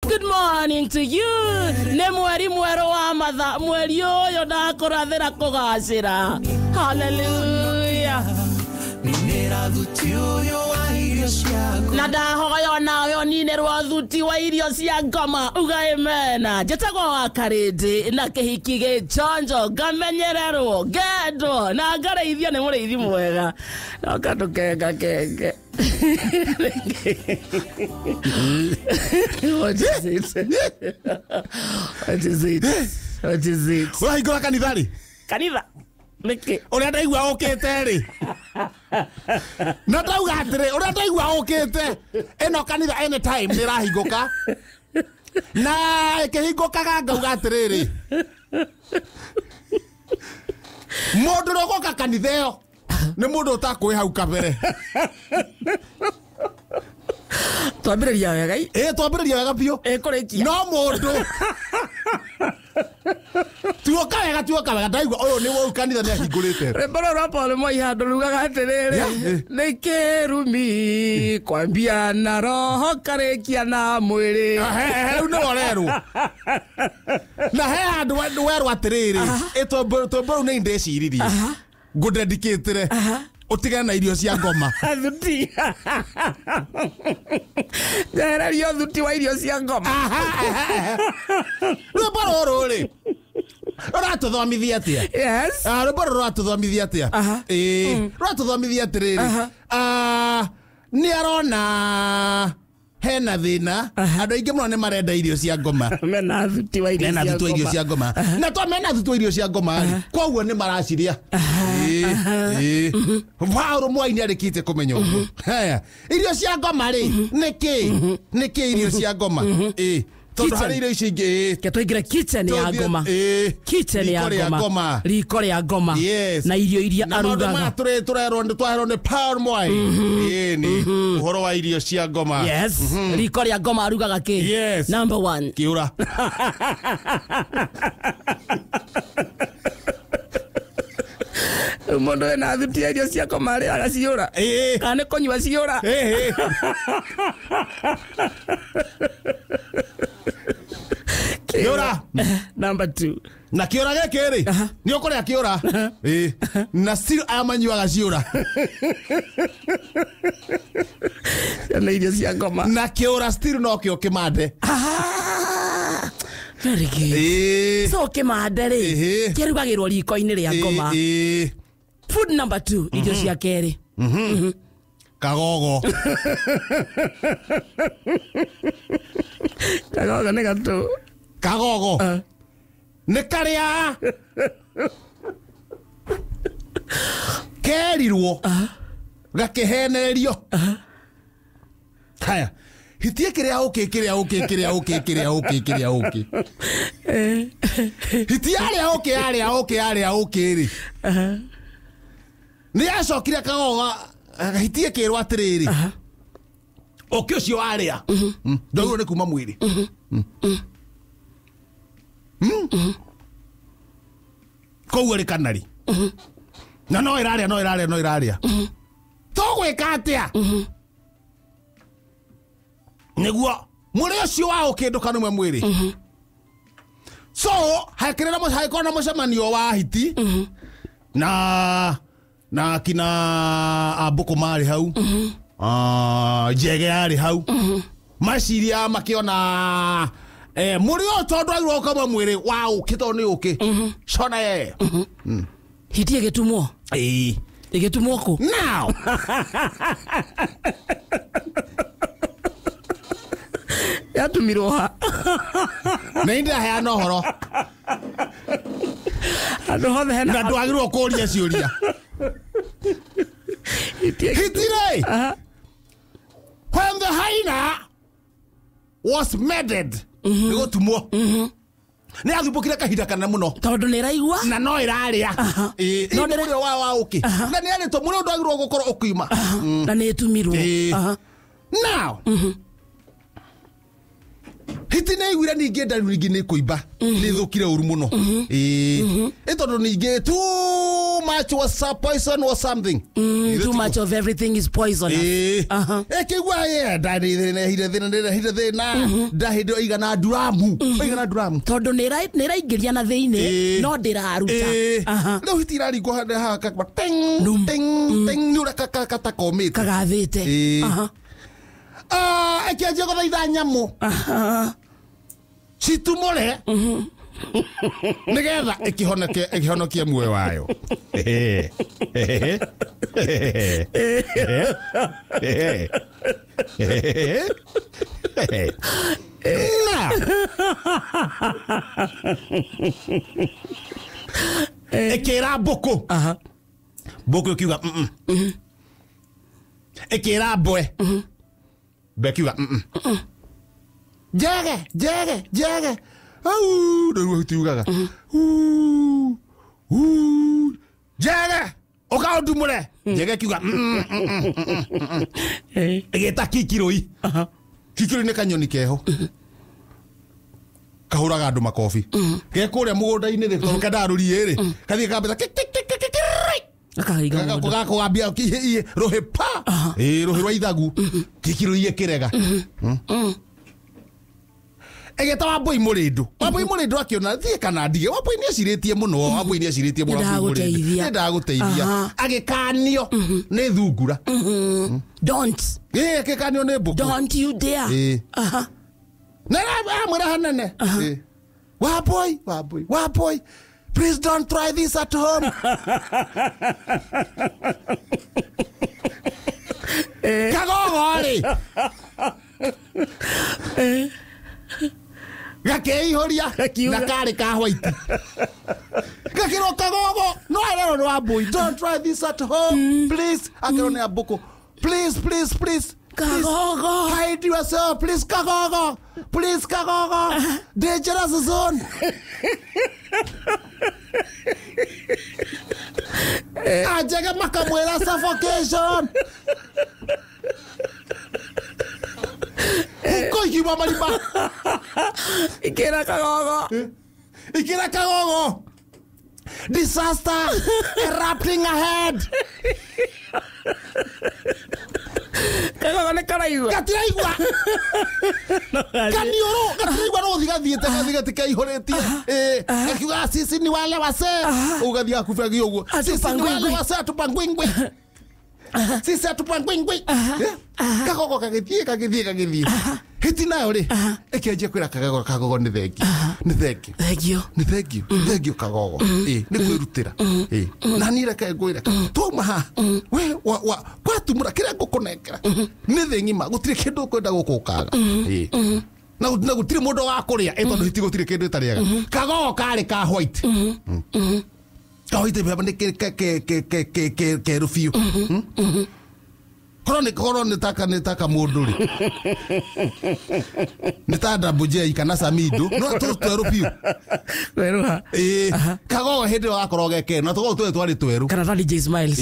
Good morning to you. Nĩ mweri mwerũ wa matha, mweri ũyũ ndakũrathĩra kũgacĩra. Hallelujah. Na ndahoya nawe ninĩrwo thuti wa irio cia ngoma uga amen. Njĩtagwo wa Karĩndĩ na kĩhiki gĩchonjo ngamenyererwo ngendo na ngareithio nĩ mũrĩithi mwega na ngandũkenga kenge. What is it? What is it? What is it? Ũrahingũra kanitha rĩ? Kanitha? Nĩkĩ? Ũrĩa ndaigua ũkĩte rĩ? Na ndauga atĩrĩ, ũrĩa ndaigua ũkĩte ĩno kanitha anytime nĩ ĩrahingũka. Na ĩkĩhingũkaga ngauga atĩrĩrĩ. Mũndũ ũrĩa ũgoka kanitha ĩyo nĩ mũndũ ũtakwĩ hau kabere. Twambĩrĩria wega ĩ? Twambĩrĩria wega biũ. Kũrĩkia. No mũndũ. Tuoka wega ndaigua ũyũ nĩ wau kanitha nĩ ahingũrĩte. Rĩmboro rwa Paul Moihandũ rugaga atĩrĩrĩ, nĩ kĩrumi kwambia na roho karĩkia na mwĩrĩ. Rĩu nĩ worerwo. Na he handũ werwo atĩrĩrĩ, ĩtũmbũrũ nĩ ndĩciririe. Ngũndedikĩtĩre. Utigana na irio cia ngoma. Thuti. Ndehererio thuti wa irio cia ngoma. Rwĩmbo rũrũ rĩ rũratũthomithia atĩa? Yes. Rwĩmbo rũrũ rũratũthomithia atĩa? Rũratũthomithia atĩrĩrĩ. Nĩ arona hena thĩna. Andũ aingĩ mũno nĩ marenda irio cia ngoma. Mena thuti wa irio cia ngoma. Na to mena thuti wa irio cia ngoma. Koguo nĩ maraciria. Paulo Mwai nĩ arĩkĩte kũmenya ũguo. Haya. Irio cia ngoma rĩ, nĩkĩ irio cia ngoma? Tondu hari irio ici ingĩ ketũingĩre kitchen ya ngoma. Kitchen ya ngoma. Riko rĩa ngoma. Na irio iria arugaga. Na maũndũ tũrerwo nĩ Paulo Mwai. Nĩ ũhoro wa irio cia ngoma. Yes. Riko rĩa ngoma arugaga kĩ? Yes. Number 1. Kĩũra. Mũndũ ena thuti ya irio cia ngoma rĩ agaciũra. Kana nĩ kũnyua ciũra. Kĩũra. Number 2. Na kĩũra gĩkĩ rĩ nĩ ũkũrĩa kĩũra. Na still amanyuaga ciũra. Na irio cia ngoma. Na kĩũra still no kĩo kĩmande. Very good. So kĩmande rĩ kĩrugagĩrwo riko-inĩ rĩa ngoma. Food number 2 irio cia kerĩ. Kagogo. Kagogo nĩ gatũ. Kagogo. Nĩ karĩa kerirwo gakĩhenererio. Haya. Hitie kĩrĩa ũkĩ. Hitie arĩa ũkĩ rĩ. Nĩ acokire kagogo hitie kĩrwo atĩrĩrĩ. Ũkĩ ũcio arĩa. Ndagwo nĩ kuma mwĩrĩ. Koguo rĩ kanari. Na no ĩrarĩa. Tũgwĩka atĩa? Nĩguo mũrĩ ũcio wa ũkĩndũka nũmwe mwĩrĩ. So hakorwo na mũcemanio wa hiti. Na kina Ambũkũ marĩ hau. Njege yarĩ hau. Maciria makĩona mũrĩ ũyũ tondũ agirwo kamwe mwĩrĩ wa ũkĩ tondũ nĩ ũkĩ. Cona ye. Hiti ĩgĩtumwo. Ĩgĩtumwo kũ? Now. Yatumirwo ha. Nĩ ndaheana ũhoro. Andũ hothe hena. Na ndwagĩrĩirwo kũũria ciũria. Hitire. When the hyena was murdered. Nĩ gũtumwo. Nĩ athubũkire kahinda kana mũno. Tondũ nĩ ĩraigua. Na no ĩrarĩa. No nĩ wa ũkĩ. Na nĩ arĩtwo mũrĩ ndwagĩrĩirwo gũkorwo ũkiuma. Na nĩ ĩtumirwo. Now. Hiti nĩ wira ninge ndaru ninge ni kuiba ni thukire uru muno etondo ninge too much was poison or something too much of everything is poisonous ekigwa ye ndari hire thina ndahindo igana duramu tondo ni raingiria na thiini no ndiraruta no hitirari go ha ka ting nura kata komite kagathite ekianjia guthaitha nyamu citumure nigetha ikihonokie muoyo wayo ikira mbũkũ mbũkũ ikiuga ikira mbwe mbwe ikiuga njege au nĩguo tiugaga njege ũkaũndumũre njege ikiuga ĩgĩta kikiroi kikiroi nĩ kanyoni keho kahũraga andũ makobi gekũrĩa mũgũnda-inĩ rĩ tondũ kendarũriĩ rĩ kathiĩ kambĩta gakũgambia rũhĩ pa rũhĩ rwa ithagu kikiroi ĩkĩrega egeta Wambui Mũrĩndũ akĩona thiĩ kana ndige Wambui nĩ acirĩtie mũno nĩ ndagũteithia agĩkanio nĩ thungura agĩkanio nĩ mbũkũ don't you dare na amwĩra hanene Wambui please don't try this at home Kagogo rĩ gakeihũria na karĩ ka white gakĩrwo Kagogo no arero nĩ Wambui don't try this at home please akĩrwo nĩ mbũkũ please Kagogo hide yourself please Kagogo dangerous zone ajega makamwĩra suffocation koikiuma marima ikĩra Kagogo disaster erupting ahead Kagogo nĩ karaigua gatiraigua kaniũrũ gatiraigua no thigathiĩte gatikaihũrĩtie gakiuga sisi ni wale wasee ũgathiĩ akubagi ũguo sisi ni wale wasee atupangwingwi sisi atupangwingwi Kagogo kagĩthiĩ hiti nayo rĩ ĩkĩanjia kwĩra Kagogo nĩ thengiũ Kagogo nĩ kwĩrutĩra na niĩ reke ngwĩre twauma haha we watumũra kĩrĩa ngũkũnengera nĩ thĩ ng'ima gũtirĩ kĩndũ ũkwenda gũkũkaga na gũtirĩ mũndũ wa kũrĩa tondũ hiti gũtirĩ kĩndũ ĩtarĩaga Kagogo karĩ ka white baba nĩ kerũ biũ korwo nĩ taka mũndũ rĩ nĩ ta Double J kana Samido no twerũ biũ weruha Kagogo hĩndĩ ĩyo gakorwo gekere na tũkorwo twarĩ twerũ kana DJ Smiles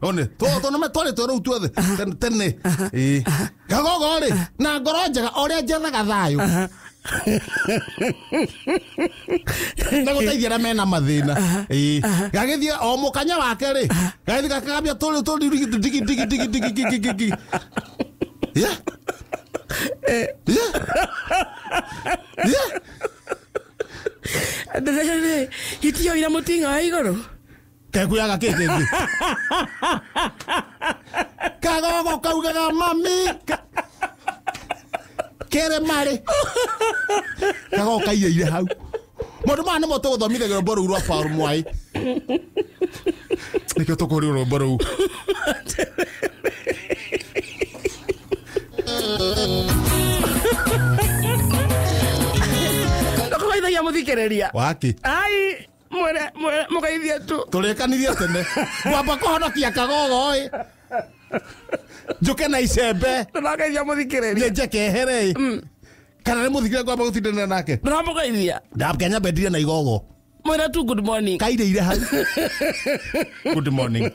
one twarĩ twerũ tuothe tene Kagogo rĩ na ngoro njega ũrĩa njethaga thayũ na gũteithia arĩa mena mathĩna gagĩthiĩ o mũkanya wake rĩ gagĩthiĩ gakagambia digi itioira mũtinga wa igũrũ kekuyaga kĩngĩ Kagogo kaugaga mami kere marĩ Kagogo kaiyĩire hau maũndũ maya nĩmo tũgũthomithagio rwĩmbo rũu rwa Paul Mwai nĩkĩo tũkũrĩa rwĩmbo rũu ndakũgeithagia mũthikĩrĩria waki ai mũgeithie tu tũrĩkanirie tene ngwamba kũhonokia Kagogo njũke na icembe ndĩrageithia mũthikĩrĩria njekehere kana nĩ mũthikĩrĩria ngwamba gũtindanĩra nake ndĩramũgeithia ndakenya mbendirie na Igogo mwĩra tu good morning kairĩire hau good morning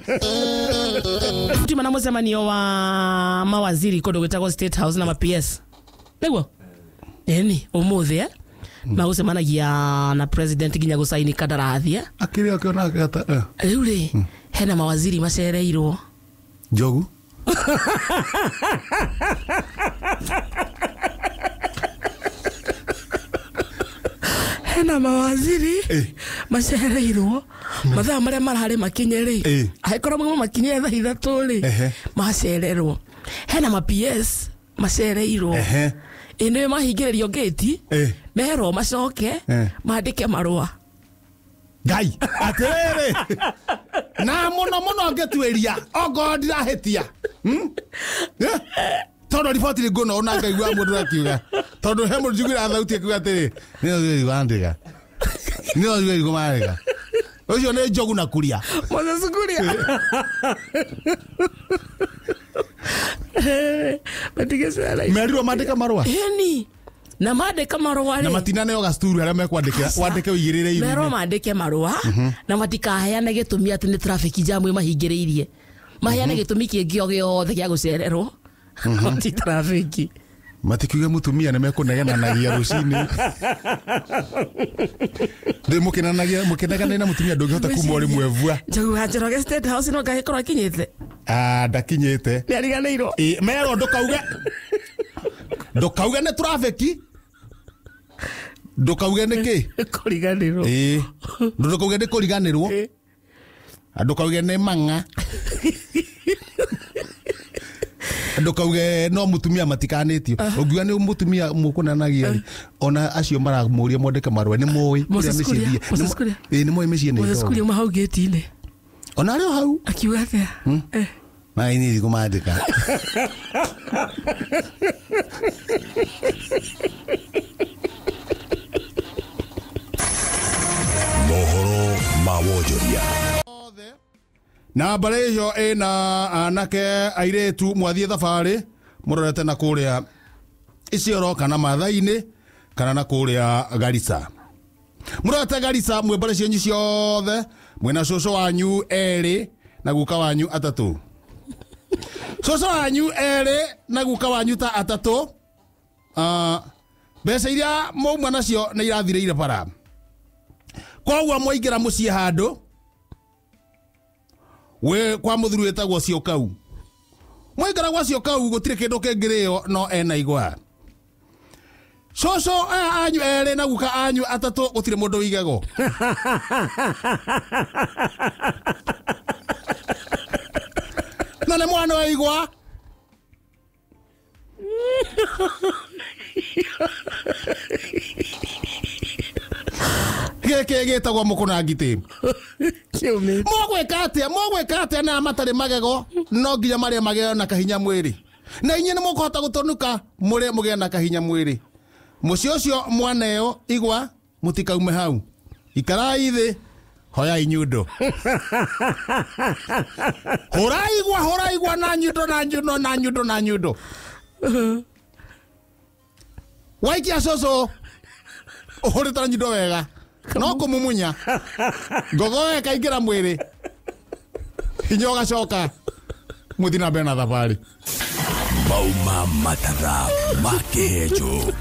tima na mũcemanio wa mawaziri kũndũ gwĩtagwo State House na ma PS nĩguo Eni umuthi magucemanagia na president ginya gusaini kandarathi akiri akiona akata riu ri hena mawaziri macereirwo Njogu hena mawaziri macereirwo mathaa maria marari makinye ri aikora mwe makinye thaa ithatu ri macererwo hena ma PS macereirwo ene mahingirerio gate mero macoke maandike marua Ngai atere na muno ngetweria ogo ndirahetia tondu riboti ri ngono ona ngai wa mundu akiuga tondu he mundu njiguira thauti akiuga atiri nio thiri wandiga nio thiri kumariga ucio ni Njogu na Kuria Moses Kuria merirwo mandika marua eni na mandika marua na matinane o gasturu aria mekwandika wandike uigirire iru mero mandike marua na matikaheane gitumi ati ni traffic jam mahingiriirie maheane gitumi kingi o giothe gia gucererwo ti traffic matikiuga mutumia ne mekuneganagia rucini ndi mukinagana na mutumia ndungihota kuma uri mwevua Njogu Njoroge State House no ngahikora kinyite ndakinyite ni ariganirwo mero ndukauge ne traffic ndukauge ne ki kuriganirwo ndukauge ne kuriganirwo ndukauge ne manga ndukauge no mutumia matikanitio ugiwa ni mutumia mukunanagia ona acio maramuria mwandike marua ni moyi kuria micithie ni moyi micithie ni Moses Kuria mahau gate-ini ona ario hau akiuga atia na ini kumandika mohoro mawojoria na barejo ena anake airetu mwathie thabari murorete na kuria Isiolo kana Mathaini kana na kuria Garissa murorete Garissa mwe bare cienyu ciothe mwena coco wanyu eri na guka wanyu atatu coco wanyu eri na guka wanyu ta atatu mbeca iria mauma nacio nĩ irathireire bara koguo mwaingĩra mũciĩ handũ we kwa muthuru wetagwo Ciokau mwaingĩra gwa Ciokau gũtirĩ kĩndũ kĩngĩrĩo no ena igwa coco anyu erĩ na guka anyu atatu gũtirĩ mũndũ wĩigagwo na nĩ mwana wa igwa gĩkĩ gĩtagwo mũkũnangiti mogwĩka atĩa na matarĩ magego no nginya marĩa mageo na kahinya mwĩrĩ na inyuĩ nĩ mũkũhota gũtonuka mũrĩ mũgĩa na kahinya mwĩrĩ mũciĩ ũcio mwaneo igwa mũtikaume hau ikarai thĩ hoyai nyundo hũra igwa na nyundo waikia coco ũhũrĩte nyundo wega no kũmumunya ngogo ĩkaingĩra mwĩrĩ hinya ũgacoka mũthi na mbere na thabarĩ mauma matara ma kĩhenjo